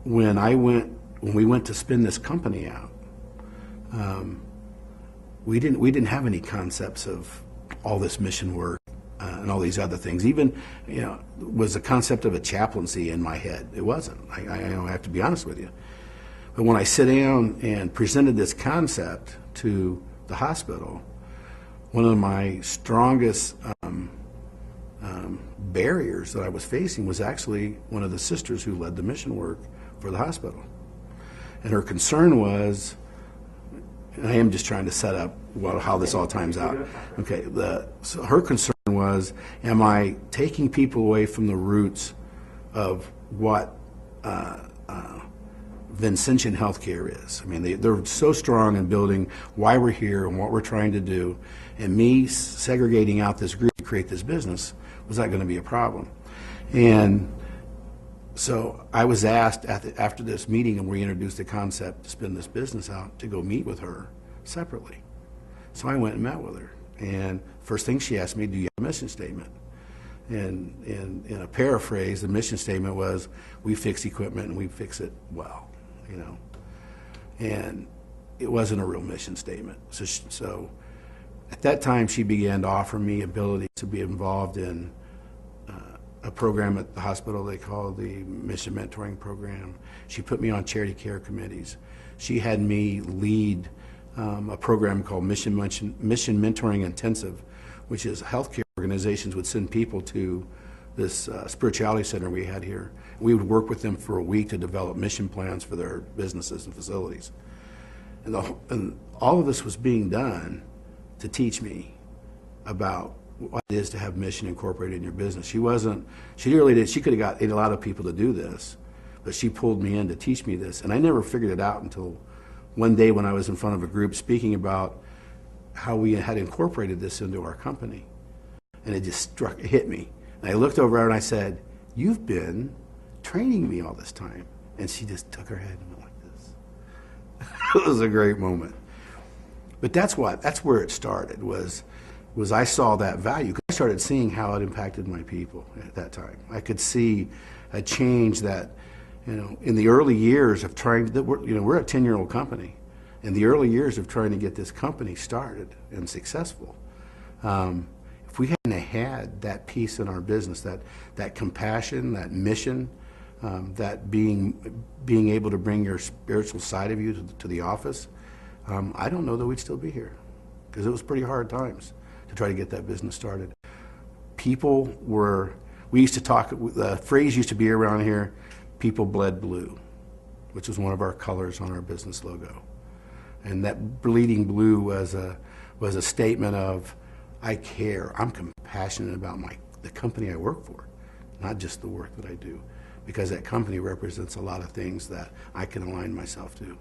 when we went to spin this company out, we didn't have any concepts of all this mission work and all these other things. Even, was the concept of a chaplaincy in my head. It wasn't. I have to be honest with you. But when I sit down and presented this concept to the hospital, one of my strongest barriers that I was facing was actually one of the sisters who led the mission work for the hospital. And her concern was, and I am just trying to set up how this all times out. Okay, so her concern was, am I taking people away from the roots of what Vincentian healthcare is? I mean, they're so strong in building why we're here and what we're trying to do, and me segregating out this group to create this business was not going to be a problem. And so I was asked after this meeting, and we introduced the concept to spin this business out, to go meet with her separately. So I went and met with her, and first thing she asked me, do you have a mission statement? And in a paraphrase, the mission statement was, we fix equipment and we fix it well, and it wasn't a real mission statement. So at that time, she began to offer me ability to be involved in a program at the hospital they call the Mission Mentoring Program. She put me on charity care committees. She had me lead a program called Mission Mentoring Intensive, which is healthcare organizations would send people to this spirituality center we had here. We would work with them for a week to develop mission plans for their businesses and facilities. And all of this was being done to teach me about what it is to have mission incorporated in your business. She could have got a lot of people to do this, but she pulled me in to teach me this. And I never figured it out until one day when I was in front of a group speaking about how we had incorporated this into our company. And it hit me. And I looked over at her and I said, you've been training me all this time. And she just took her head and went like this. It was a great moment. But that's where it started, was I saw that value. I started seeing how it impacted my people at that time. I could see a change that, in the early years of trying to, we're a 10-year-old company. In the early years of trying to get this company started and successful, if we hadn't had that piece in our business, that compassion, that mission, that being able to bring your spiritual side of you to the office, I don't know that we'd still be here, because it was pretty hard times to try to get that business started. We used to talk, the phrase used to be around here, people bled blue, which was one of our colors on our business logo. And that bleeding blue was a statement of, I care, I'm compassionate about the company I work for, not just the work that I do, because that company represents a lot of things that I can align myself to.